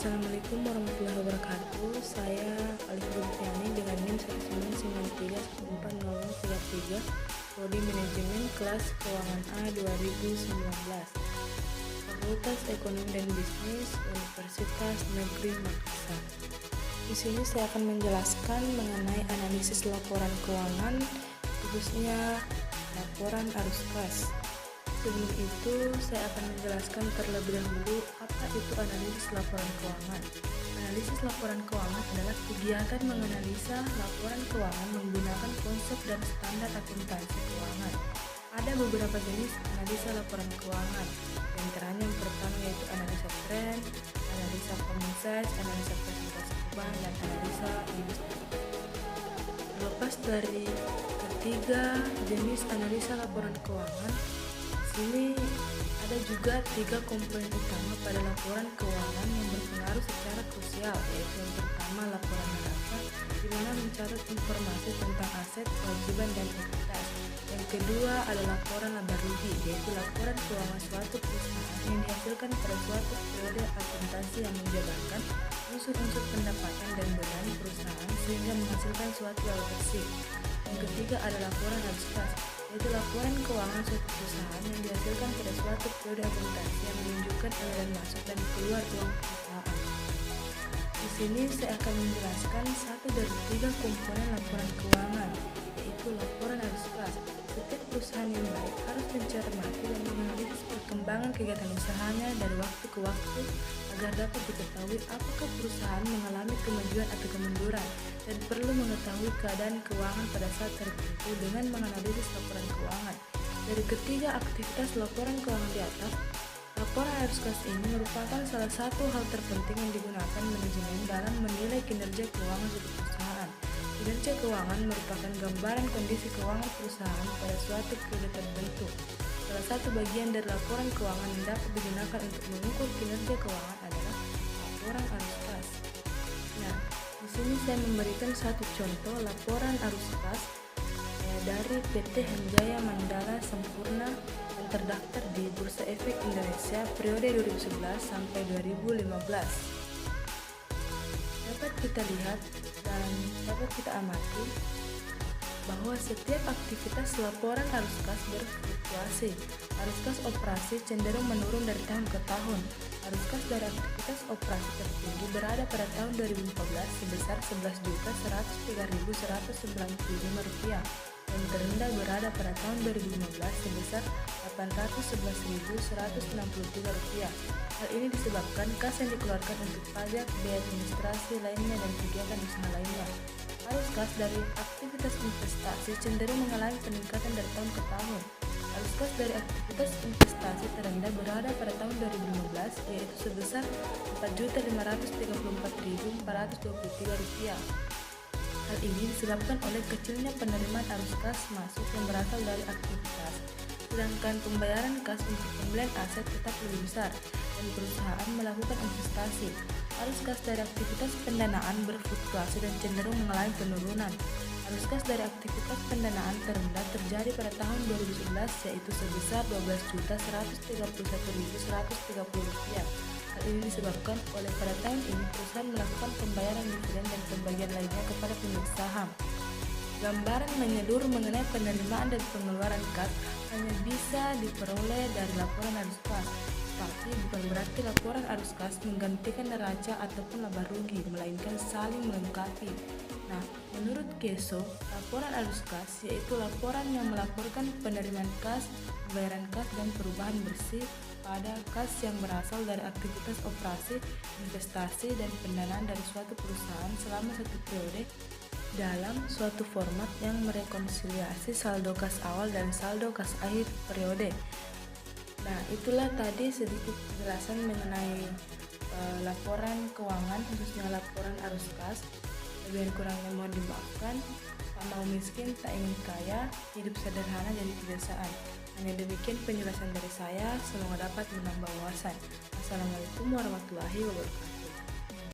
Assalamualaikum warahmatullahi wabarakatuh. Saya Alif Fiani dengan NIM 199314033, Prodi Manajemen kelas Keuangan A 2019, Fakultas Ekonomi dan Bisnis, Universitas Negeri Makassar. Di sini saya akan menjelaskan mengenai analisis laporan keuangan, khususnya laporan arus kas. Sebelum itu, saya akan menjelaskan terlebih dahulu apa itu analisis laporan keuangan. Analisis laporan keuangan adalah kegiatan menganalisa laporan keuangan menggunakan konsep dan standar akuntansi keuangan. Ada beberapa jenis analisa laporan keuangan, di antaranya yang pertama yaitu analisa tren, analisa common size, analisa presentasi perubahan, dan analisa industri. Terlepas dari ketiga jenis analisa laporan keuangan, ini ada juga 3 komponen utama pada laporan keuangan yang berpengaruh secara krusial, yaitu yang pertama laporan neraca, di mana mencatat informasi tentang aset, kewajiban, dan ekuitas. Yang kedua adalah laporan laba rugi, yaitu laporan keuangan suatu perusahaan yang dihasilkan pada suatu periode akuntansi yang menjabarkan unsur-unsur pendapatan dan beban perusahaan sehingga menghasilkan suatu laba bersih. Yang ketiga adalah laporan arus kas, yaitu laporan keuangan suatu perusahaan yang dihasilkan pada suatu periode akuntansi yang menunjukkan aliran masuk dan keluar uang perusahaan. Di sini saya akan menjelaskan satu dari 3 komponen laporan keuangan, yaitu laporan arus kas. Setiap perusahaan yang baik harus mencermati dan menganalisis perkembangan kegiatan usahanya dari waktu ke waktu agar dapat diketahui apakah perusahaan mengalami kemajuan atau kemunduran, dan perlu mengetahui keadaan keuangan pada saat tertentu dengan menganalisis laporan keuangan. Dari ketiga aktivitas laporan keuangan di atas, laporan arus kas ini merupakan salah satu hal terpenting yang digunakan manajemen dalam menilai kinerja keuangan suatu perusahaan. Kinerja keuangan merupakan gambaran kondisi keuangan perusahaan pada suatu periode tertentu. Salah satu bagian dari laporan keuangan yang dapat digunakan untuk mengukur kinerja keuangan adalah laporan arus kas. Nah, di sini saya memberikan satu contoh laporan arus kas dari PT Hanjaya Mandala Sempurna yang terdaftar di Bursa Efek Indonesia periode 2011 sampai 2015. Dapat kita lihat dan dapat kita amati bahwa setiap aktivitas laporan arus kas berfluktuasi. Arus kas operasi cenderung menurun dari tahun ke tahun. Arus kas dari aktivitas operasi tertinggi berada pada tahun 2014 sebesar Rp11.103.195 dan terendah berada pada tahun 2015 sebesar Rp811.163. Hal ini disebabkan kas yang dikeluarkan untuk pajak, biaya administrasi lainnya, dan kegiatan usaha lainnya. Arus kas dari aktivitas investasi cenderung mengalami peningkatan dari tahun ke tahun. Arus kas dari aktivitas investasi terendah berada pada tahun 2015, yaitu sebesar Rp4.534.423. Hal ini disebabkan oleh kecilnya penerimaan arus kas masuk yang berasal dari aktivitas, sedangkan pembayaran kas untuk pembelian aset tetap lebih besar dan perusahaan melakukan investasi. Arus kas dari aktivitas pendanaan berfluktuasi dan cenderung mengalami penurunan. Arus kas dari aktivitas pendanaan terendah terjadi pada tahun 2011, yaitu sebesar Rp12.131.130. Hal ini disebabkan oleh pada tahun ini perusahaan melakukan pembayaran dividen dan pembagian lainnya kepada pemilik saham. Gambaran menyeluruh mengenai penerimaan dan pengeluaran kas hanya bisa diperoleh dari laporan arus kas. Tapi bukan berarti laporan arus kas menggantikan neraca ataupun laba rugi, melainkan saling melengkapi. Nah, menurut Keso, laporan arus kas yaitu laporan yang melaporkan penerimaan kas, pembayaran kas, dan perubahan bersih pada kas yang berasal dari aktivitas operasi, investasi, dan pendanaan dari suatu perusahaan selama satu periode dalam suatu format yang merekonsiliasi saldo kas awal dan saldo kas akhir periode. Nah, itulah tadi sedikit penjelasan mengenai laporan keuangan, khususnya laporan arus kas. Lebih kurangnya mohon dimaafkan. Tak mau miskin, tak ingin kaya, hidup sederhana jadi kebiasaan. Hanya demikian penjelasan dari saya, semoga dapat menambah wawasan. Assalamualaikum warahmatullahi wabarakatuh.